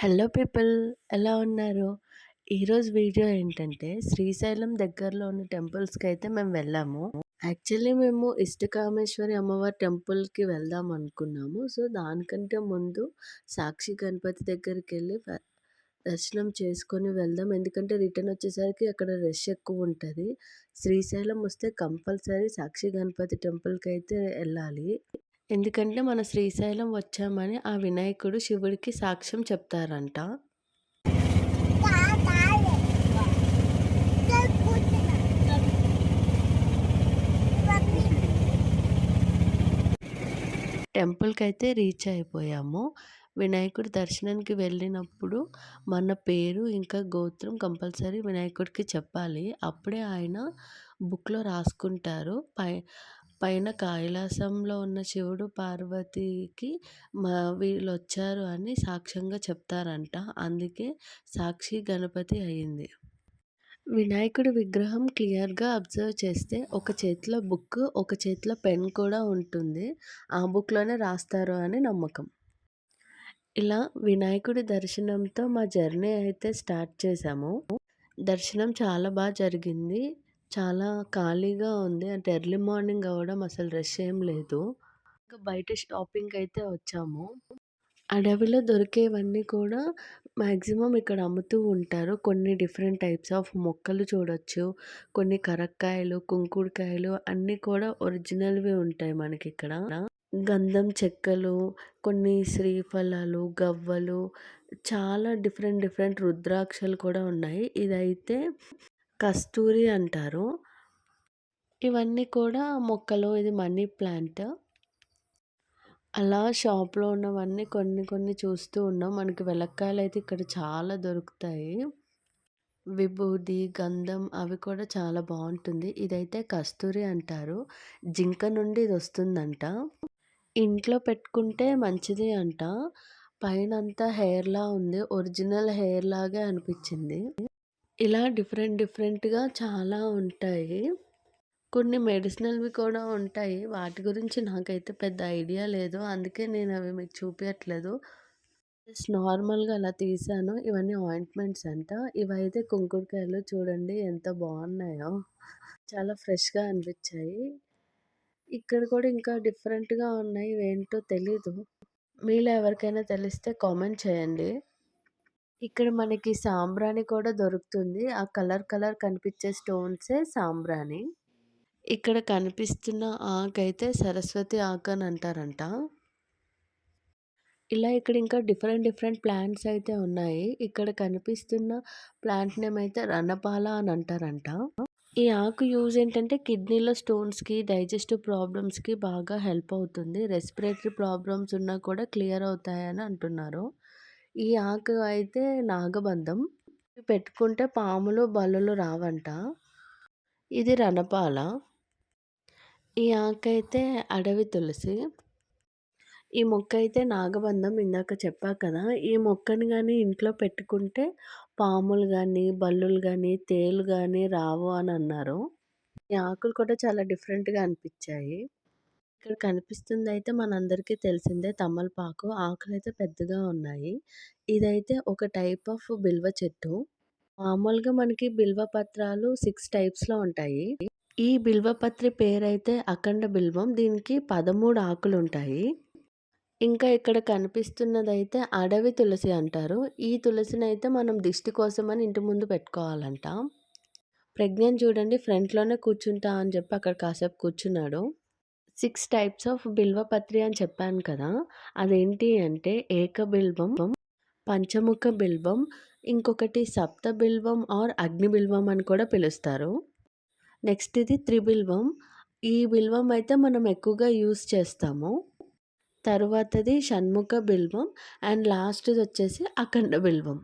Hello people, ఎలా ఉన్నారు? ఈరోజు వీడియో ఏంటంటే శ్రీశైలం దగ్గరలో ఉన్న టెంపుల్స్‌కైతే మేము వెళ్ళాము. యాక్చువల్లీ మేము ఇష్టకామేశ్వరి అమ్మవారి టెంపుల్‌కి వెళ్దాం అనుకున్నాము. సో, దానికంటే ముందు సాక్షి గణపతి దగ్గరికెళ్ళి దర్శనం చేసుకొని వెళ్దాం. ఎందుకంటే రిటర్న్ వచ్చేసరికి అక్కడ రష్ ఎక్కువుంటది. శ్రీశైలం వస్తే కంపల్సరీ సాక్షి గణపతి టెంపుల్‌కైతే ఎళ్ళాలి. ఎందుకంటే మన శ్రీశైలం వచ్చామని ఆ వినాయకుడు శివుడికి సాక్ష్యం చెప్తారంట. టెంపుల్‌కైతే రీచ్ అయిపోయాము. వినాయకుడి దర్శనానికి వెళ్ళినప్పుడు మన పేరు, ఇంకా గోత్రం కంపల్సరీ వినాయకుడికి చెప్పాలి. అప్పుడే ఆయన బుక్‌లో రాసుకుంటారు. పైన కైలాసంలో ఉన్న శివుడు, పార్వతికి వీళ్ళొచ్చారు అని సాక్ష్యంగా చెప్తారంట. అందుకే సాక్షి గణపతి అయింది. వినాయకుడి విగ్రహం క్లియర్‌గా అబ్జర్వ్ చేస్తే ఒక చేతిలో బుక్, ఒక చేతిలో పెన్ కూడా ఉంటుంది. ఆ బుక్‌లోనే రాస్తారు అని నమ్మకం. ఇలా వినాయకుడి దర్శనంతో మా జర్నీ అయితే స్టార్ట్ చేశాము. దర్శనం చాలా జరిగింది. చాలా ఖాళీగా ఉంది. అంటే ఎర్లీ మార్నింగ్ అవ్వడం అసలు రష్ ఏం లేదు. ఇంకా బయట షాపింగ్‌కైతే వచ్చాము. అడవిలో దొరికేవన్నీ కూడా మాక్సిమం ఇక్కడ అమ్ముతూ ఉంటారు. కొన్ని డిఫరెంట్ టైప్స్ ఆఫ్ మొక్కలు చూడొచ్చు. కొన్ని కరక్కాయలు, కుంకుడుకాయలు అన్నీ కూడా ఒరిజినల్‌వి ఉంటాయి మనకిక్కడ. గంధం చెక్కలు, కొన్ని శ్రీఫలాలు, గవ్వలు, చాలా డిఫరెంట్ డిఫరెంట్ రుద్రాక్షలు కూడా ఉన్నాయి. ఇదైతే కస్తూరి అంటారు. ఇవన్నీ కూడా మొక్కలు. ఇది మనీ ప్లాంట్. అలా షాప్‌లో ఉన్నవన్నీ కొన్ని కొన్ని చూస్తూ ఉన్నాం. మనకి వెలక్కాయలైతే ఇక్కడ చాలా దొరుకుతాయి. విభూది, గంధం అవి కూడా చాలా బావుంటుంది. ఇదైతే కస్తూరి అంటారు. జింక నుండి ఇదొస్తుందంట. ఇంట్లో పెట్టుకుంటే మంచిది అంట. పైనంతా హెయిర్‌లా ఉంది. ఒరిజినల్ హెయిర్ లాగే అనిపిచ్చింది. ఇలా డిఫరెంట్ డిఫరెంట్‌గా చాలా ఉంటాయి. కొన్ని మెడిసినల్‌వి కూడా ఉంటాయి. వాటి గురించి నాకైతే పెద్ద ఐడియా లేదు. అందుకే నేనవి మీకు చూపియట్లేదు. జస్ట్ నార్మల్‌గా అలా తీశాను. ఇవన్నీ ఆయింట్‌మెంట్స్ అంట. ఇవైతే కుంకుడుకాయలు చూడండి ఎంత బావున్నాయో. చాలా ఫ్రెష్‌గా అనిపిచ్చాయి. ఇక్కడ కూడా ఇంకా డిఫరెంట్‌గా ఉన్నాయి. ఇవేంటో తెలీదు. మీలో ఎవరికైనా తెలిస్తే కామెంట్ చేయండి. ఇక్కడ మనకి సాంబ్రాణి కూడా దొరుకుతుంది. ఆ కలర్ కలర్ కనిపిచ్చే స్టోన్సే సాంబ్రాణి. ఇక్కడ కనిపిస్తున్న ఆకైతే సరస్వతి ఆకు అని అంటారంట. ఇలా ఇక్కడ ఇంకా డిఫరెంట్ డిఫరెంట్ ప్లాంట్స్ అయితే ఉన్నాయి. ఇక్కడ కనిపిస్తున్న ప్లాంట్ నేమ్ అయితే రణపాల అని అంటారంట. ఈ ఆకు యూజ్ ఏంటంటే కిడ్నీలో స్టోన్స్‌కి, డైజెస్టివ్ ప్రాబ్లమ్స్‌కి బాగా హెల్ప్ అవుతుంది. రెస్పిరేటరీ ప్రాబ్లమ్స్ ఉన్నా కూడా క్లియర్ అవుతాయని అంటున్నారు. ఈ ఆకు అయితే నాగబంధం. పెట్టుకుంటే పాములు, బల్లులు రావంట. ఇది రణపాల. ఈ ఆకైతే అడవి తులసి. ఈ మొక్కయితే నాగబంధం ఇందాక చెప్పా కదా! ఈ మొక్కని గాని ఇంట్లో పెట్టుకుంటే పాములు గాని, బల్లులు గాని, తేలు గాని రావు అని అన్నారు. ఈ ఆకులు కూడా చాలా డిఫరెంట్‌గా అనిపిచ్చాయి. ఇక్కడ కనిపిస్తుందయితే మనందరికీ తెలిసిందే తమలపాకు. ఆకులైతే పెద్దగా ఉన్నాయి. ఇదైతే ఒక టైప్ ఆఫ్ బిల్వ చెట్టు. మామూలుగా మనకి బిల్వ పత్రాలు 6 టైప్స్‌లో ఉంటాయి. ఈ బిల్వపత్రి పేరైతే అఖండ బిల్వం. దీనికి 13 ఆకులుంటాయి. ఇంకా ఇక్కడ కనిపిస్తున్నదైతే అడవి తులసి అంటారు. ఈ తులసినైతే మనం దిష్టి కోసమని ఇంటి ముందు పెట్టుకోవాలంట. ప్రజ్ఞని చూడండి ఫ్రంట్‌లోనే కూర్చుంటా అని చెప్పి అక్కడ కాసేపు కూర్చున్నాడు. 6 టైప్స్ ఆఫ్ బిల్వపత్రి అని చెప్పాను కదా! అదేంటి అంటే ఏకబిల్వం, పంచముఖ బిల్వం, ఇంకొకటి సప్త బిల్వం ఆర్ అగ్ని బిల్వం అని కూడా పిలుస్తారు. నెక్స్ట్ ఇది త్రిబిల్వం. ఈ బిల్వం అయితే మనం ఎక్కువగా యూజ్ చేస్తాము. తరువాతది షణ్ముఖ బిల్వం అండ్ లాస్ట్‌దొచ్చేసి అఖండ బిల్వం.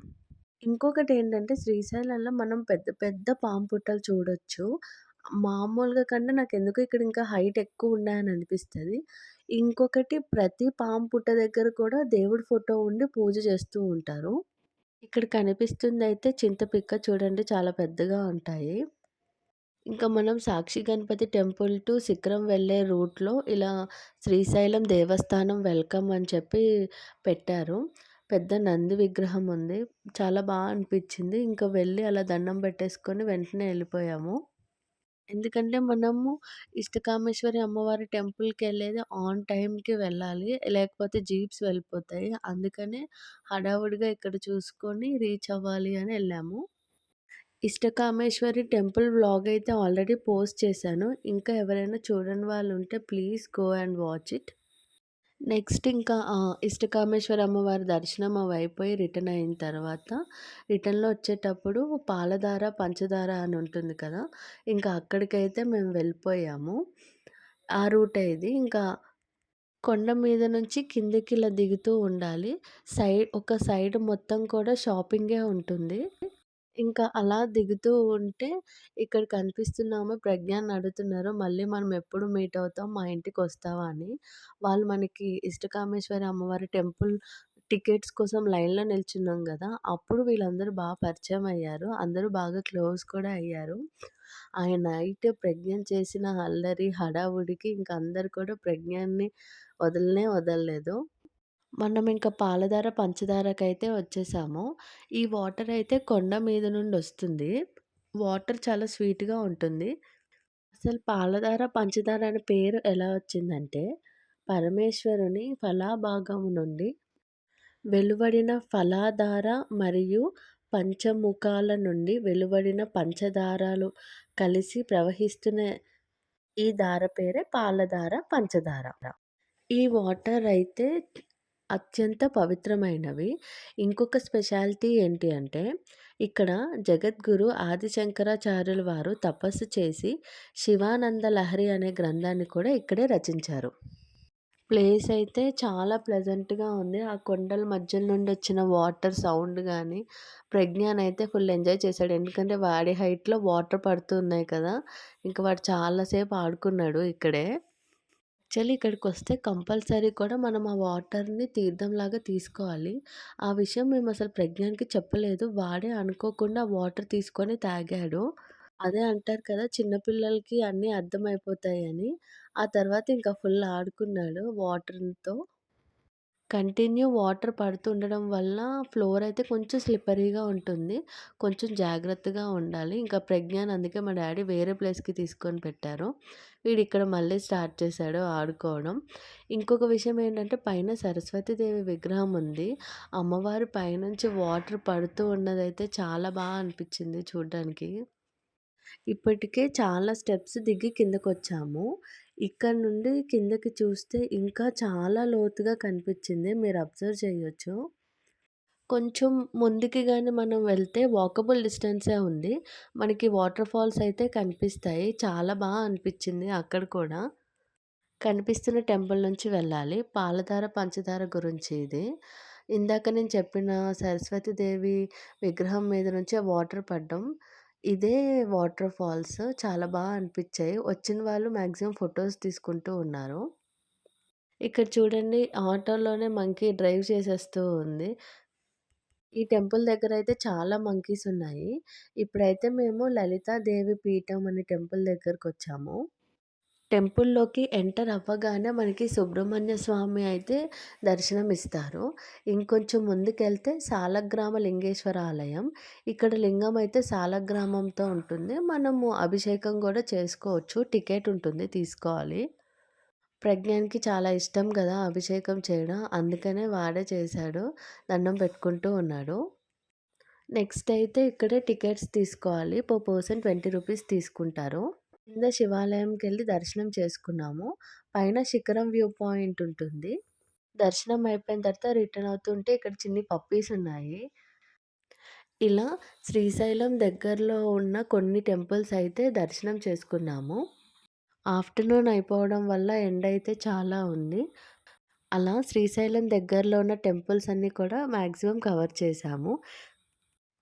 ఇంకొకటేంటంటే శ్రీశైలంలో మనం పెద్ద పెద్ద పాము పుట్టలు చూడొచ్చు. మామూలుగా కంటే నాకెందుకో ఇక్కడ ఇంకా హైట్ ఎక్కువున్నాయని అనిపిస్తది. ఇంకొకటి ప్రతి పాము పుట్ట దగ్గర కూడా దేవుడి ఫోటో ఉండి పూజ చేస్తూ ఉంటారు. ఇక్కడ కనిపిస్తుందయితే చింతపిక్క చూడండి చాలా పెద్దగా ఉంటాయి. ఇంకా మనం సాక్షి గణపతి టెంపుల్ టు శిఖరం వెళ్ళే రూట్‌లో ఇలా శ్రీశైలం దేవస్థానం వెల్కమ్ అని చెప్పి పెట్టారు. పెద్ద నంది విగ్రహం ఉంది. చాలా అనిపిచ్చింది. ఇంక వెళ్ళి అలా దండం పెట్టేసుకొని వెంటనే ఎళ్ళిపోయాము. ఎందుకంటే మనము ఇష్టకామేశ్వరి అమ్మవారి టెంపుల్‌కెళ్ళేది ఆన్ టైమ్‌కి వెళ్ళాలి. లేకపోతే జీప్స్ వెళ్ళిపోతాయి. అందుకనే హడావుడిగా ఇక్కడ చూసుకొని రీచ్ అవ్వాలి అని ఎళ్ళాము. ఇష్టకామేశ్వరి టెంపుల్ వ్లాగ్ అయితే ఆల్రెడీ పోస్ట్ చేశాను. ఇంకా ఎవరైనా చూడని వాళ్ళుంటే please go and watch it. Next ఇంకా ఇష్టకామేశ్వరి అమ్మవారి దర్శనం అవయిపోయి రిటర్న్ అయిన తర్వాత, రిటర్న్‌లో వచ్చేటప్పుడు పాలధార, పంచదార అని ఉంటుంది కదా! ఇంకా అక్కడికైతే మేము వెళ్ళిపోయాము. ఆ రూటే ఇది. ఇంకా కొండ మీద నుంచి కిందకి ఇలా దిగుతూ ఉండాలి. ఒక సైడ్ మొత్తం కూడా షాపింగే ఉంటుంది. ఇంకా అలా దిగుతూ ఉంటే ఇక్కడ కనిపిస్తున్నాము ప్రజ్ఞాన్ని అడుగుతున్నారు. మళ్ళీ మనం ఎప్పుడు మీట్ అవుతాం? మా ఇంటికొస్తావా అని. వాళ్ళు మనకి ఇష్టకామేశ్వరి అమ్మవారి టెంపుల్ టికెట్స్ కోసం లైన్‌లో నిల్చున్నాం గదా! అప్పుడు వీళ్ళందరూ పరిచయం అయ్యారు. అందరూ బాగా క్లోజ్ కూడా అయ్యారు. ఆ నైట్ ప్రజ్ఞాన్ చేసిన అల్లరి, హడావుడికి ఇంక అందరూ కూడా ప్రజ్ఞాన్ని వదలనే వదలలేదు. మనం ఇంకా పాలధార, పంచదారకైతే వచ్చేసాము. ఈ వాటర్ అయితే కొండ మీద నుండొస్తుంది. వాటర్ చాలా స్వీట్‌గా ఉంటుంది. అసలు పాలధార, పంచదార అనే పేరు ఎలా వచ్చిందంటే, పరమేశ్వరుని ఫలాభాగము నుండి వెలువడిన ఫలాధార మరియు పంచముఖాల నుండి వెలువడిన పంచదారలు కలిసి ప్రవహిస్తున్న ఈ ధార పేరే పాలధార, పంచదార. ఈ వాటర్ అయితే అత్యంత పవిత్రమైనవి. ఇంకొక స్పెషాలిటీ ఏంటి అంటే, ఇక్కడ జగద్గురు ఆదిశంకరాచార్యుల వారు తపస్సు చేసి 'శివానంద లహరి' అనే గ్రంథాన్ని కూడా ఇక్కడే రచించారు. ప్లేస్ అయితే చాలా ప్లెజెంట్‌గా ఉంది. ఆ కొండల మధ్యలో నుండి వచ్చిన వాటర్ సౌండ్ గాని, ప్రజ్ఞాన్ అయితే ఫుల్ ఎంజాయ్ చేశాడు. ఎందుకంటే వాడి హైట్‌లో వాటర్ పడుతూ ఉన్నాయి కదా! ఇంక వాడు చాలా సేపు ఆడుకున్నాడు ఇక్కడే. యాక్చువల్లీ ఇక్కడికొస్తే కంపల్సరీ కూడా మనం ఆ వాటర్‌ని తీర్థంలాగా తీసుకోవాలి. ఆ విషయం మేమసలు ప్రజ్ఞాన్‌కి చెప్పలేదు. వాడే అనుకోకుండా వాటర్ తీసుకొని తాగాడు. అదే అంటారు కదా! చిన్న పిల్లలకి అన్నీ అర్థమైపోతాయని. ఆ తర్వాత ఇంకా ఫుల్ ఆడుకున్నాడు వాటర్‌తో. కంటిన్యూ వాటర్ పడుతుండడం వల్ల ఫ్లోర్ అయితే కొంచెం స్లిప్పరీగా ఉంటుంది. కొంచెం జాగ్రత్తగా ఉండాలి. ఇంకా ప్రజ్ఞాన్ అందుకే మా డ్యాడీ వేరే ప్లేస్‌కి తీసుకొని పెట్టారు. వీడిక్కడ మళ్ళీ స్టార్ట్ చేశాడు ఆడుకోవడం. ఇంకొక విషయం ఏంటంటే పైన సరస్వతీదేవి విగ్రహం ఉంది. అమ్మవారు పైనుంచి వాటర్ పడుతూ ఉన్నదైతే చాలా అనిపిచ్చింది చూడ్డానికి. ఇప్పటికే చాలా స్టెప్స్ దిగి కిందకొచ్చాము. ఇక్కడ నుండి కిందకి చూస్తే ఇంకా చాలా లోతుగా కనిపిచ్చింది. మీరు అబ్జర్వ్ చేయొచ్చు. కొంచెం ముందుకి గాని మనం వెళ్తే వాకబుల్ డిస్టెన్సే ఉంది. మనకి వాటర్ ఫాల్స్ అయితే కనిపిస్తాయి. చాలా అనిపిచ్చింది అక్కడ కూడా. కనిపిస్తున్న టెంపుల్ నుంచి వెళ్ళాలి. పాలధార, పంచదార గురించి ఇది. ఇందాక నేను చెప్పిన సరస్వతీదేవి విగ్రహం మీద నుంచి ఆ వాటర్ పడ్డం. ఇదే వాటర్ ఫాల్స్. చాలా అనిపిచ్చాయి. వచ్చిన వాళ్ళు మాక్సిమం ఫోటోస్ తీసుకుంటూ ఉన్నారు. ఇక్కడ చూడండి ఆటోలోనే మంకీ డ్రైవ్ చేసేస్తూ ఉంది. ఈ టెంపుల్ దగ్గరైతే చాలా మంకీస్ ఉన్నాయి. ఇప్పుడైతే మేము లలితాదేవి పీఠం అనే టెంపుల్ దగ్గరకొచ్చాము. టెంపుల్‌లోకి ఎంటర్ అవ్వగానే మనకి సుబ్రహ్మణ్య స్వామి అయితే దర్శనమిస్తారు. ఇంకొంచెం ముందుకెళ్తే సాలగ్రామ లింగేశ్వర ఆలయం. ఇక్కడ లింగం అయితే సాలగ్రామంతో ఉంటుంది. మనము అభిషేకం గూడా చేసుకోవచ్చు. టికెట్ ఉంటుంది తీసుకోవాలి. ప్రజ్ఞాన్‌కి చాలా ఇష్టం గదా! అభిషేకం చేయడం. అందుకనే వాడే చేశాడు. దండం పెట్టుకుంటూ ఉన్నాడు. నెక్స్ట్ అయితే ఇక్కడే టికెట్స్ తీసుకోవాలి. పర్ పర్సన్ రూ. 20 తీసుకుంటారు. కింద శివాలయంకెళ్ళి దర్శనం చేసుకున్నాము. పైన శిఖరం వ్యూ పాయింట్ ఉంటుంది. దర్శనం అయిపోయిన తర్వాత రిటర్న్ అవుతుంటే ఇక్కడ చిన్ని పప్పీస్ ఉన్నాయి. ఇలా శ్రీశైలం దగ్గరలో ఉన్న కొన్ని టెంపుల్స్ అయితే దర్శనం చేసుకున్నాము. ఆఫ్టర్‌నూన్ అయిపోవడం వల్ల ఎండ అయితే చాలా ఉంది. అలా శ్రీశైలం దగ్గరలో ఉన్న టెంపుల్స్ అన్నీ కూడా మాక్సిమం కవర్ చేశాము.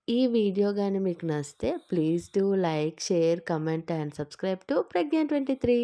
ఈ వీడియో గాని మీకు నచ్చితే please do like, share, comment and subscribe to Pragna 23.